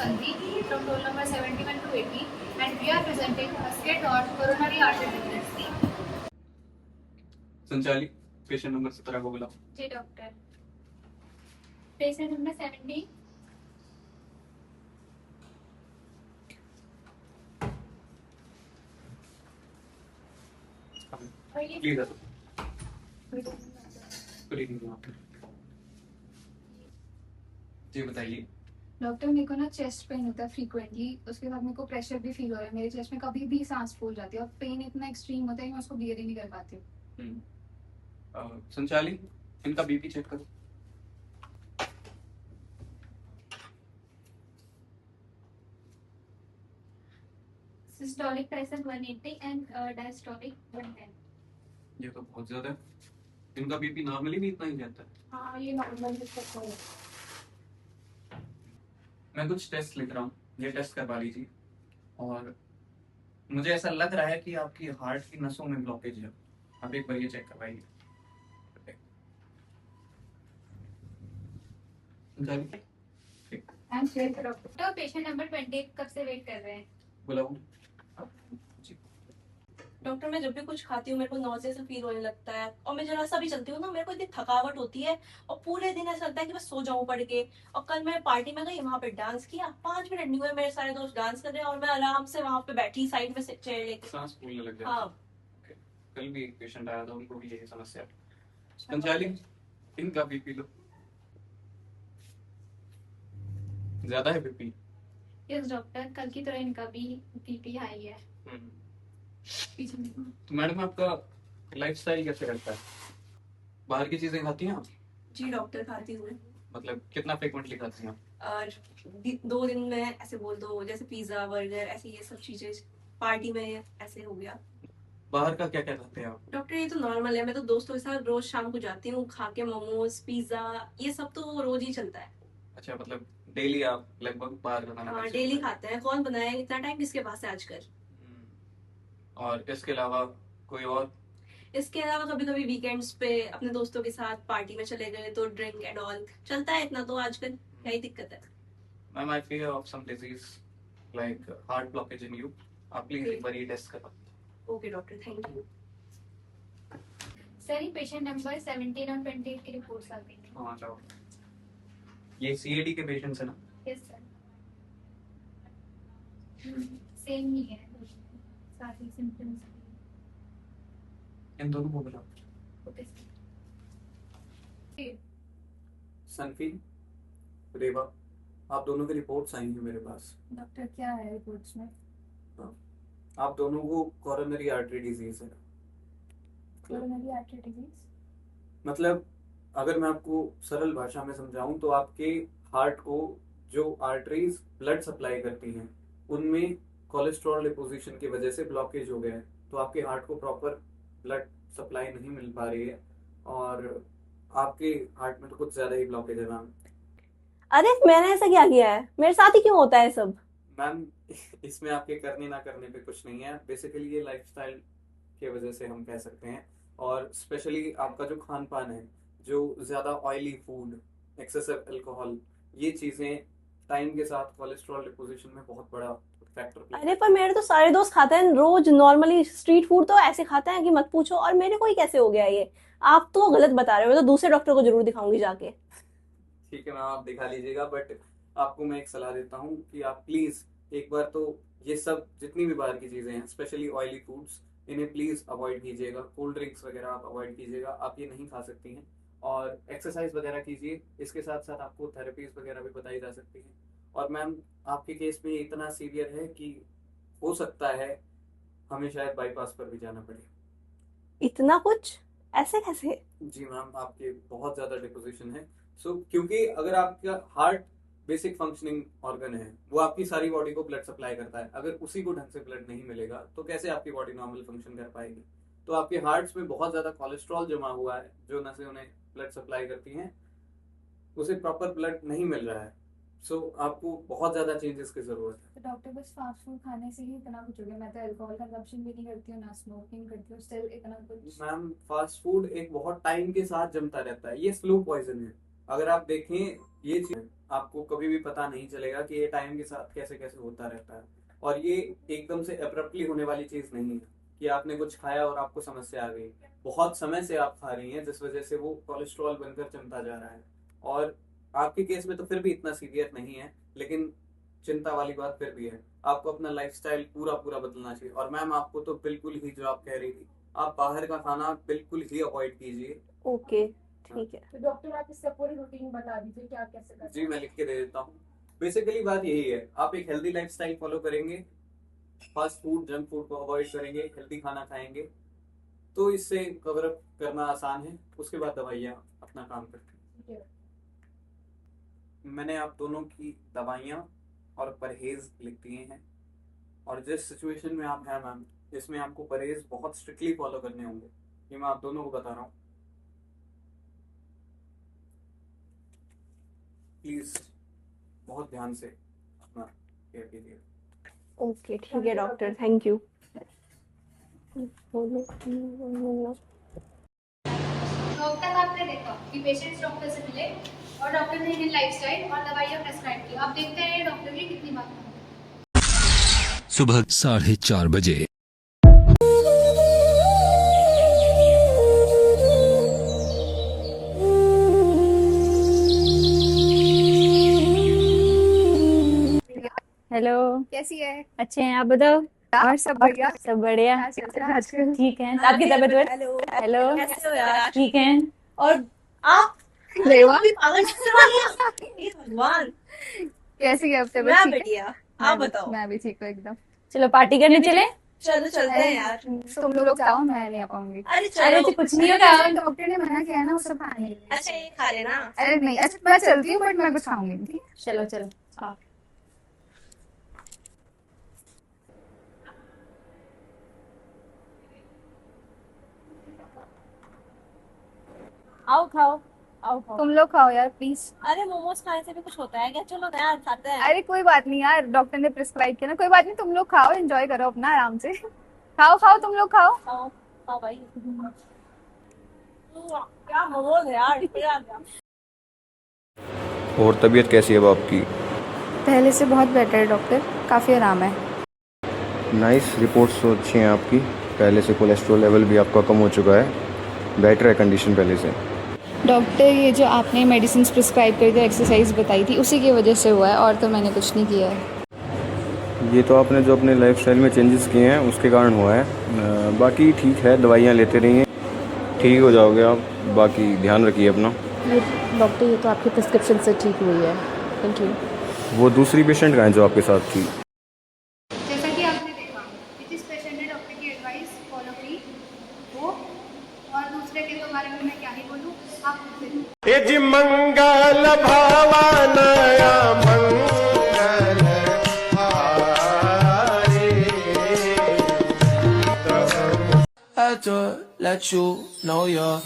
Sandeep from roll number 71 to 80, and we are presenting a skit on coronary artery disease. संचालित patient number 17 को बुलाओ। जी doctor. Patient number 70। Please जी बताइए। Doctor, मेरे को ना chest pain होता है फ्रीक्वेंटली, उसके बाद मेरे को प्रेशर भी फील हो रहा है, मेरे चेस्ट में कभी भी सांस फूल जाती है और पेन इतना एक्सट्रीम होता है कि मैं उसको बियर ही नहीं कर पाती हूँ। संचालित इनका बीपी चेक करो। Systolic pressure 180 and diastolic 110। ये तो बहुत ज्यादा है। इनका बीपी नॉर्मली भी इतना ही रहता है? हाँ, ये नॉर्मल है। मैं कुछ टेस्ट लिख रहा हूँ, ये टेस्ट करवा लीजिए। और मुझे ऐसा लग रहा है कि आपकी हार्ट की नसों में ब्लॉकेज है। आप एक बार ये चेक करवाइए। डॉक्टर, पेशेंट नंबर 20 कब से वेट कर रहे हैं? बुलाओ। डॉक्टर, मैं जब भी कुछ खाती हूँ मेरे को नौसे से फील होने लगता है, और मैं जरा सा भी चलती हूँ ना मेरे को इतनी थकावट होती है, और पूरे दिन ऐसा लगता है कि बस सो जाऊं पड़ के। और कल मैं पार्टी में गई, वहां पे डांस किया, 5 मिनट नहीं हुए मेरे सारे दोस्त डांस कर रहे हैं और मैं आराम से वहां पे बैठी साइड में चेयर लेके, सांस फूलने लग जाती है। हाँ। कल भी एक पेशेंट आया था, उनको भी यही समस्या है। संचालित इनका बीपी लो। ज्यादा है बीपी? यस डॉक्टर, कल की तरह इनका भी बीपी हाई है। तो मैडम आपका लाइफस्टाइल कैसे रहता है? बाहर की चीजें खाती हैं आप? जी डॉक्टर, खाती हूँ। मतलब कितना फ्रीक्वेंटली खाती हैं आप? और 2 दिन में ऐसे बोल दो, जैसे पिज्जा बर्गर ऐसे ये सब चीजें, पार्टी में ऐसे हो गया। बाहर का क्या क्या खाते हैं आप? डॉक्टर, ये तो नॉर्मल है, मैं तो दोस्तों के साथ रोज शाम को जाती हूँ, खा के मोमोज पिज्जा ये सब तो रोज ही चलता है। अच्छा, मतलब डेली आप लगभग बाहर का खाना हाँ, खाते डेली हैं? खाते हैं, कौन बनाए, इतना टाइम किसके पास है आजकल। और इसके अलावा कोई और? इसके अलावा कभी कभी वीकेंड्स पे अपने दोस्तों के साथ पार्टी में चले गए तो ड्रिंक एंड ऑल चलता है, इतना तो आजकल यही दिक्कत है। Ma'am I feel of some disease like heart blockage in you. आप प्लीज एक बार ये टेस्ट करवा। Okay doctor, thank you. Sir, ये पेशेंट नंबर 17 और 28 की रिपोर्ट्स आ गई हैं। हाँ जाओ। ये सीएडी के पेशेंट्स है ना? Yes sir. सेम ही है, सारी सिम्टम्स। इन दोनों को बुलाओ। Okay sir. सनफी, रेवा, आप दोनों की रिपोर्ट्स आई हैं मेरे पास। डॉक्टर, क्या है रिपोर्ट्स में? आप दोनों को कोरोनरी आर्टरी डिजीज है। कोरोनरी आर्टरी डिजीज मतलब अगर मैं आपको सरल भाषा में समझाऊं तो आपके हार्ट को जो आर्टरीज ब्लड सप्लाई करती हैं उनमें कोलेस्ट्रॉल डिपोजिशन की वजह से ब्लॉकेज हो गया है, तो आपके हार्ट को प्रॉपर ब्लड सप्लाई नहीं मिल पा रही है और आपके हार्ट में तो कुछ ज्यादा ही ब्लॉकेज है मैम। अरे मैंने ऐसा क्या किया है, मेरे साथ ही क्यों होता है सब? मैम इसमें आपके करने ना करने पे कुछ नहीं है, बेसिकली ये लाइफस्टाइल की वजह से हम कह सकते हैं। और स्पेशली आपका जो खान पान है, जो ज्यादा ऑयली फूड, एक्सेसिव अल्कोहल, ये चीजें टाइम के साथ कोलेस्ट्रॉल डिपोजिशन में बहुत बड़ा फैक्टर प्ले। अरे पर मेरे तो सारे दोस्त खाते हैं रोज, नॉर्मली स्ट्रीट फूड तो ऐसे खाते हैं कि मत पूछो, और मेरे को ही कैसे हो गया ये? आप तो गलत बता रहे हो, मैं तो दूसरे डॉक्टर को जरूर दिखाऊंगी जाके। ठीक है मैम, आप दिखा लीजिएगा, बट आपको मैं एक सलाह देता हूँ कि आप प्लीज एक बार तो ये सब जितनी भी बाहर की चीजें हैं, स्पेशली ऑयली फूड्स, इन्हें प्लीज अवॉइड कीजिएगा। कोल्ड ड्रिंक्स वगैरह आप अवॉइड कीजिएगा, आप ये नहीं खा सकती हैं। और एक्सरसाइज वगैरह कीजिए, इसके साथ साथ आपको थेरेपीज वगैरह भी बताई जा सकती हैं। और मैम आपके केस में इतना सीवियर है कि हो सकता है हमें शायद बाईपास पर भी जाना पड़े। इतना कुछ? ऐसे कैसे? जी मैम, आपके बहुत ज्यादा डिपोजिशन है। क्योंकि अगर आपका हार्ट बेसिक फंक्शनिंग ऑर्गन है, वो आपकी सारी बॉडी को ब्लड सप्लाई करता है, अगर उसी को ढंग से ब्लड नहीं मिलेगा तो कैसे आपकी बॉडी नॉर्मल फंक्शन कर पाएगी? तो आपके हार्ट्स में बहुत ज्यादा कोलेस्ट्रॉल जमा हुआ है, जो नसें उन्हें ब्लड सप्लाई करती हैं, उसे प्रॉपर ब्लड नहीं मिल रहा है। आपको बहुत ज्यादा चेंजेस की जरूरत है। तो डॉक्टर, बस फास्ट फूड खाने से ही इतना कुछ हो गया? मैं तो अल्कोहल कंजप्शन भी नहीं करती हूँ, ना स्मोकिंग करती हूँ, स्टिल इतना कुछ? मैम फास्ट फूड एक बहुत टाइम के साथ जमता रहता है, ये स्लो पॉइजन है। अगर आप देखें ये चीज आपको कभी भी पता नहीं चलेगा कि ये टाइम के साथ कैसे कैसे होता रहता है, और ये एकदम से अब्रप्टली होने वाली चीज नहीं है कि आपने कुछ खाया और आपको समस्या आ गई। बहुत समय से आप खा रही हैं जिस वजह से वो कोलेस्ट्रॉल बनकर जमता जा रहा है, और आपके केस में तो फिर भी इतना सीवियर नहीं है, लेकिन चिंता वाली बात फिर भी है। आपको अपना लाइफस्टाइल पूरा पूरा बदलना चाहिए। और मैम आपको तो बिल्कुल ही, जो आप कह रही थी, आप बाहर का खाना बिल्कुल ही अवॉइड कीजिए। ओके ठीक है। तो डॉक्टर आप इससे पूरी रूटीन बता दीजिए कि आप कैसे करते जी मैं लिख के दे देता हूँ। बेसिकली बात यही है, आप एक हेल्दी लाइफस्टाइल फॉलो करेंगे, फास्ट फूड जंक फूड को अवॉइड करेंगे, हेल्दी खाना खाएंगे, तो इससे कवर अप करना आसान है। उसके बाद दवाइयाँ अपना काम करती हैं। मैंने आप दोनों की दवाइयाँ और परहेज लिख दिए हैं, और जिस सिचुएशन में आप हैं मैम, इसमें आपको परहेज बहुत स्ट्रिक्टली फॉलो करने होंगे, ये मैं आप दोनों को बता रहा हूँ। प्लीज बहुत ध्यान से अपना केयर कीजिए। ओके ठीक है डॉक्टर, थैंक यू। तो अब तक आपने देखा कि पेशेंट्स डॉक्टर से मिले और डॉक्टर ने इन्हें लाइफस्टाइल और दवाइयाँ प्रेस्क्राइब की। आप देखते हैं डॉक्टर की कितनी बात सुबह 4:30 बजे। हेलो, कैसी है? अच्छे हैं, आप बताओ। और सब बढ़िया? सब बढ़िया, क्या चल रहा है आजकल? ठीक है। आपकी तबीयत हेलो हेलो, कैसे हो यार? ठीक है। और आप रेवा भी पागल चलने वाली हैं? हे भगवान। कैसी है? अब तबीयत मैं ठीक है? बढ़िया, आप बताओ। मैं भी ठीक हूँ एकदम। चलो पार्टी करने चले। चलो चलते हैं यार। तुम लोग जाओ, मैं नहीं आ पाऊंगी। अरे अरे चलो। तो कुछ नहीं होगा। डॉक्टर ने मना किया है ना वो सब खाने के लिए। अच्छा ये खा लेना। अरे नहीं, अच्छा मैं चलती हूँ, बट मैं कुछ खाऊंगी नहीं, ठीक है? चलो चलो आओ खाओ, आओ खाओ। तुम लोग खाओ यार प्लीज। अरे मोमोज खाने से भी कुछ होता है क्या? चलो ना यार खाते हैं। अरे कोई बात नहीं यार, डॉक्टर ने प्रिस्क्राइब किया ना, कोई बात नहीं, तुम लोग खाओ, एंजॉय करो अपना आराम से। खाओ खाओ, तुम लोग खाओ। खाओ खाओ भाई। क्या मोमोज है यार, मजा आ गया। और तबीयत कैसी है अब आपकी? पहले से बहुत बेटर है डॉक्टर, काफी आराम है। नाइस, रिपोर्ट्स तो अच्छी हैं आपकी। पहले से कोलेस्ट्रॉल लेवल भी आपका कम हो चुका है, बेटर है कंडीशन पहले से। डॉक्टर ये जो आपने मेडिसिन प्रिस्क्राइब करी थी, एक्सरसाइज बताई थी, उसी की वजह से हुआ है, और तो मैंने कुछ नहीं किया है। ये तो आपने जो अपने लाइफस्टाइल में चेंजेस किए हैं उसके कारण हुआ है। बाकी ठीक है, दवाइयाँ लेते रहिए, ठीक हो जाओगे आप। बाकी ध्यान रखिए अपना। ये डॉक्टर, ये तो आपकी प्रिस्क्रिप्शन से ठीक हुई है, थैंक यू। वो दूसरी पेशेंट कहाँ है जो आपके साथ थी? जैसा कि आपने देखा कि जिस पेशेंट ने डॉक्टर की एडवाइस फॉलो की वो, और दूसरे के तो बारे में मैं क्या ही बोलूँ, आप खुद से यजि मंगल भावनया मंगल हारे। had to let you know you're